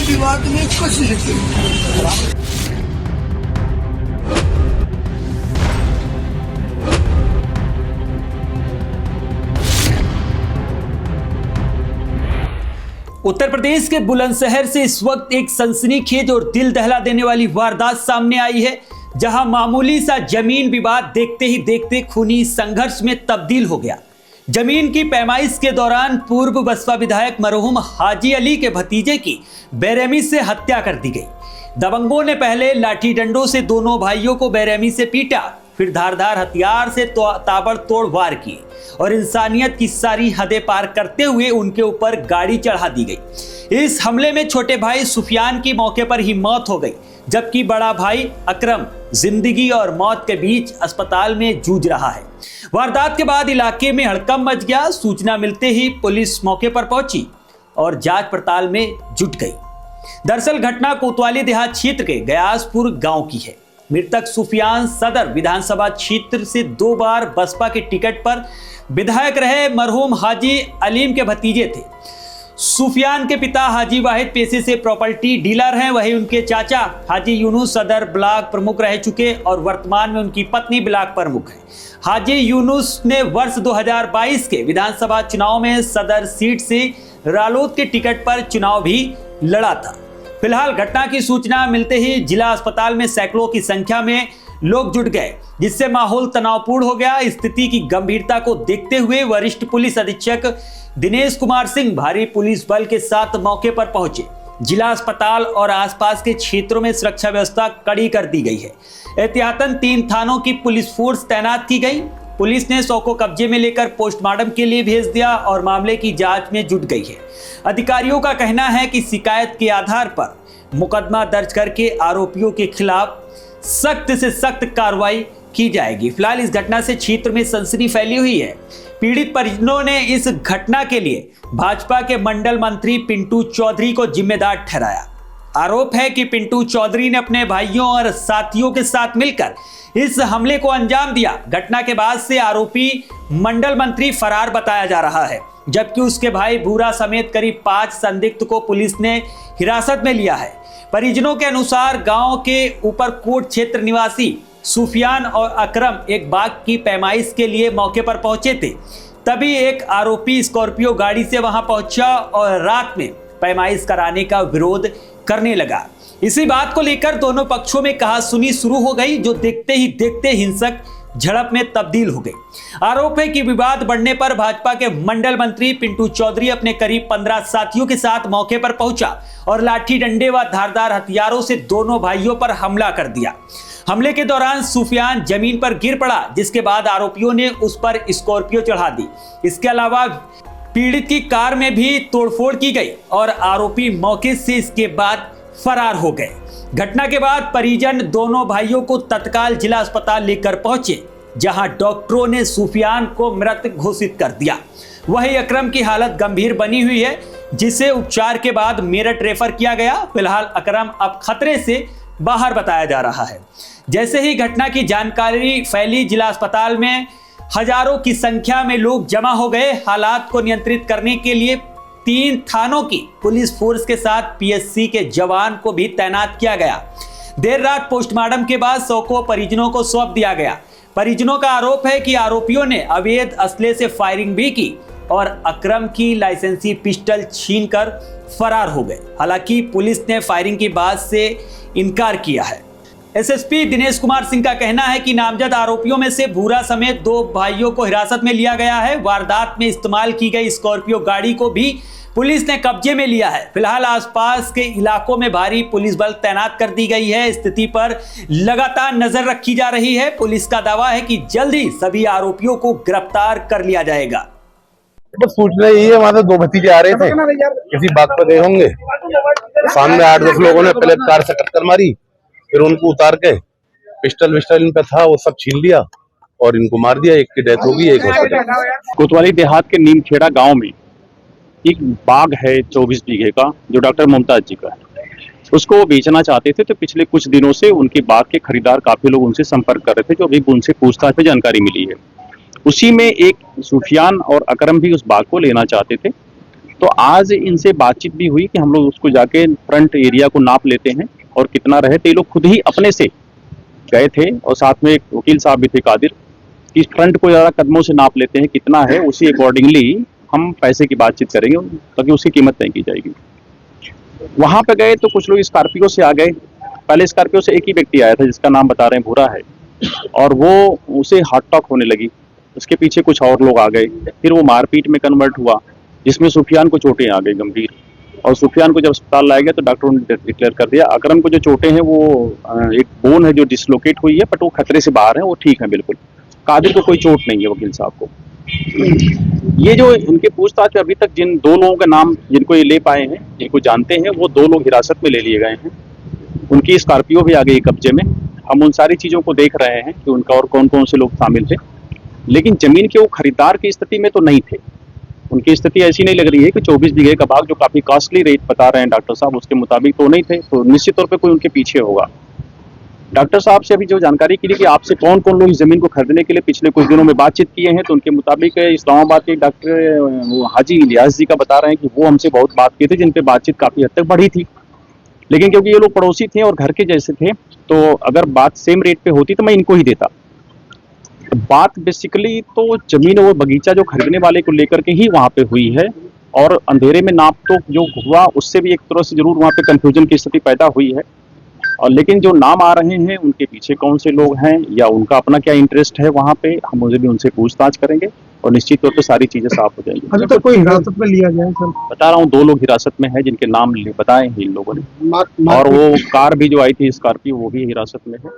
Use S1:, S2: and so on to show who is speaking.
S1: विवाद में कुछ नहीं।
S2: उत्तर प्रदेश के बुलंदशहर से इस वक्त एक सनसनीखेज और दिल दहला देने वाली वारदात सामने आई है, जहां मामूली सा जमीन विवाद देखते ही देखते खूनी संघर्ष में तब्दील हो गया। जमीन की पैमाइश के दौरान पूर्व बसपा विधायक मरहूम हाजी अली के भतीजे की बेरहमी से हत्या कर दी गई। दबंगों ने पहले लाठी डंडों से दोनों भाइयों को बेरहमी से पीटा, फिर धारदार हथियार से ताबड़तोड़ वार किए और इंसानियत की सारी हदें पार करते हुए उनके ऊपर गाड़ी चढ़ा दी गई। इस हमले में छोटे भाई सुफियान की मौके पर ही मौत हो गई, जबकि बड़ा भाई अकरम जिंदगी और मौत के बीच अस्पताल में जूझ रहा है। वारदात के बाद इलाके में हड़कंप मच गया। सूचना मिलते ही पुलिस मौके पर पहुंची और जांच पड़ताल में जुट गई। दरअसल घटना कोतवाली देहात क्षेत्र के गयासपुर गांव की है। मृतक सुफियान सदर विधानसभा क्षेत्र से 2 बार बसपा के टिकट पर विधायक रहे मरहूम हाजी अलीम के भतीजे थे। सुफियान के पिता हाजी वाहिद पेशे से प्रॉपर्टी डीलर हैं, वहीं उनके चाचा हाजी यूनुस सदर ब्लॉक प्रमुख रह चुके और वर्तमान में उनकी पत्नी ब्लॉक प्रमुख है। हाजी यूनुस ने वर्ष 2022 के विधानसभा चुनाव में सदर सीट से रालोद के टिकट पर चुनाव भी लड़ा था। फिलहाल घटना की सूचना मिलते ही जिला अस्पताल में सैकड़ों की संख्या में लोग जुट गए, जिससे माहौल तनावपूर्ण हो गया। स्थिति की गंभीरता को देखते हुए वरिष्ठ पुलिस अधीक्षक दिनेश कुमार सिंह भारी पुलिस बल के साथ मौके पर पहुंचे। जिला अस्पताल और आसपास के क्षेत्रों में सुरक्षा व्यवस्था कड़ी कर दी गई है। एहतियातन 3 थानों की पुलिस फोर्स तैनात की गई। पुलिस ने शव को कब्जे में लेकर पोस्टमार्टम के लिए भेज दिया और मामले की जांच में जुट गई है। अधिकारियों का कहना है कि शिकायत के आधार पर मुकदमा दर्ज करके आरोपियों के खिलाफ सख्त से सख्त कार्रवाई की जाएगी। फिलहाल इस घटना से क्षेत्र में सनसनी फैली हुई है। पीड़ित परिजनों ने इस घटना के लिए भाजपा के मंडल मंत्री पिंटू चौधरी को जिम्मेदार ठहराया। आरोप है कि पिंटू चौधरी ने अपने भाइयों और साथियों के साथ मिलकर इस हमले को अंजाम दिया। घटना के बाद से आरोपी मंडल मंत्री फरार बताया जा रहा है, जबकि उसके भाई भूरा समेत करीब 5 संदिग्ध को पुलिस ने हिरासत में लिया है। परिजनों के अनुसार गांव के ऊपरकोट क्षेत्र निवासी सुफियान और अकरम एक बाग की पैमाइश के लिए मौके पर पहुंचे थे। तभी एक आरोपी स्कॉर्पियो गाड़ी से वहां पहुंचा और रात में पैमाइश कराने का विरोध करने लगा। इसी बात को लेकर दोनों पक्षों में कहासुनी शुरू हो गई, जो देखते ही देखते हिंसक झड़प में तब्दील हो गई। आरोप है कि विवाद बढ़ने पर भाजपा के मंडल मंत्री पिंटू चौधरी अपने करीब 15 साथियों के साथ मौके पर पहुंचा और लाठी डंडे व धारदार हथियारों से दोनों भाइयों पर हमला कर दिया। हमले के दौरान सुफियान जमीन पर गिर पड़ा, जिसके बाद आरोपियों ने उस पर स्कॉर्पियो चढ़ा दी। इसके अलावा पीड़ित की कार में भी तोड़फोड़ की गई और आरोपी मौके से इसके बाद फरार हो गए। घटना के बाद परिजन दोनों भाइयों को तत्काल जिला अस्पताल लेकर पहुंचे, जहां डॉक्टरों ने सुफियान को मृत घोषित कर दिया। वहीं अकरम की हालत गंभीर बनी हुई है, जिसे उपचार के बाद मेरठ रेफर किया गया। फिलहाल अकरम अब खतरे से बाहर बताया जा रहा है। जैसे ही घटना की जानकारी फैली, जिला अस्पताल में हजारों की संख्या में लोग जमा हो गए। हालात को नियंत्रित करने के लिए 3 थानों की पुलिस फोर्स के साथ पीएससी के जवान को भी तैनात किया गया। देर रात पोस्टमार्टम के बाद शव को परिजनों को सौंप दिया गया। परिजनों का आरोप है कि आरोपियों ने अवैध असले से फायरिंग भी की और अकरम की लाइसेंसी पिस्टल छीनकर फरार हो गए। हालांकि पुलिस ने फायरिंग की बात से इनकार किया है। एसएसपी दिनेश कुमार सिंह का कहना है कि नामजद आरोपियों में से भूरा समेत 2 भाइयों को हिरासत में लिया गया है। वारदात में इस्तेमाल की गई स्कॉर्पियो गाड़ी को भी पुलिस ने कब्जे में लिया है। फिलहाल आसपास के इलाकों में भारी पुलिस बल तैनात कर दी गई है। स्थिति पर लगातार नजर रखी जा रही है। पुलिस का दावा है कि जल्द ही सभी आरोपियों को गिरफ्तार कर लिया जाएगा।
S3: सूचना यही है, वहां से 2 भतीजे आ रहे थे, किसी बात पर गए होंगे। सामने 8-10 लोगों ने पहले कार से टक्कर मारी, फिर उनको उतार के पिस्टल इन पे था वो सब छीन लिया और इनको मार दिया। एक की डेथ हो गई, एक हॉस्पिटल।
S4: कोतवाली देहात के नीमखेड़ा गांव में एक बाग है 24 बीघे का, जो डॉक्टर मुमताज जी का है। उसको वो बेचना चाहते थे, तो पिछले कुछ दिनों से उनके बाग के खरीदार काफी लोग उनसे संपर्क कर रहे थे, जो अभी उनसे पूछताछ में जानकारी मिली है। उसी में एक सुफियान और अकरम भी उस बाग को लेना चाहते थे। तो आज इनसे बातचीत भी हुई कि हम लोग उसको जाके फ्रंट एरिया को नाप लेते हैं और कितना रहे, तो ये लोग खुद ही अपने से गए थे और साथ में एक वकील साहब भी थे कादिर, कि फ्रंट को ज़्यादा कदमों से नाप लेते हैं कितना है, उसी अकॉर्डिंगली हम पैसे की बातचीत करेंगे ताकि उसकी कीमत तय की जाएगी। वहां पे गए तो कुछ लोग स्कॉर्पियो से आ गए। पहले स्कॉर्पियो से एक ही व्यक्ति आया था जिसका नाम बता रहे हैं भूरा है, और वो उसे हार्ट अटैक होने लगी। उसके पीछे कुछ और लोग आ गए, फिर वो मारपीट में कन्वर्ट हुआ जिसमें सुफियान को चोटें आ गई गंभीर, और सुफियान को जब अस्पताल लाया गया तो डॉक्टरों ने डिक्लेयर कर दिया अकरम को जो चोटें हैं वो एक बोन है जो डिसलोकेट हुई है, बट वो खतरे से बाहर है, वो ठीक है बिल्कुल। कादिर को कोई चोट नहीं है, वकील साहब को। ये जो इनके पूछताछ में अभी तक जिन 2 लोगों का नाम जिनको ये ले पाए हैं, जिनको जानते हैं, वो 2 लोग हिरासत में ले लिए गए हैं। उनकी स्कॉर्पियो भी आ गई कब्जे में। हम उन सारी चीज़ों को देख रहे हैं कि उनका और कौन कौन से लोग शामिल थे, लेकिन जमीन के वो खरीदार की स्थिति में तो नहीं थे। उनकी स्थिति ऐसी नहीं लग रही है कि 24 बीघे का भाग जो काफ़ी कॉस्टली रेट बता रहे हैं डॉक्टर साहब, उसके मुताबिक तो नहीं थे, तो निश्चित तौर पर कोई उनके पीछे होगा। डॉक्टर साहब से अभी जो जानकारी की कि आपसे कौन कौन लोग इस जमीन को खरीदने के लिए पिछले कुछ दिनों में बातचीत किए हैं, तो उनके मुताबिक इस्लामाबाद के डॉक्टर हाजी इलियास जी का बता रहे हैं कि वो हमसे बहुत बात की थी, जिन पे बातचीत काफ़ी हद तक बढ़ी थी। लेकिन क्योंकि ये लोग पड़ोसी थे और घर के जैसे थे, तो अगर बात सेम रेट पे होती तो मैं इनको ही देता। बात बेसिकली तो जमीन और बगीचा जो खरीदने वाले को लेकर के ही वहाँ पे हुई है, और अंधेरे में नाप तो जो हुआ उससे भी एक तरह से जरूर वहाँ पे कंफ्यूजन की स्थिति पैदा हुई है। और लेकिन जो नाम आ रहे हैं उनके पीछे कौन से लोग हैं या उनका अपना क्या इंटरेस्ट है वहाँ पे, हम मुझे भी उनसे पूछताछ करेंगे और निश्चित तौर पे सारी चीजें साफ हो जाएंगी।
S1: अभी तक कोई हिरासत में लिया गया है सर?
S4: बता रहा हूँ 2 लोग हिरासत में हैं जिनके नाम बताए हैं इन लोगों ने, और वो कार भी जो आई थी स्कॉर्पियो वो भी हिरासत में है।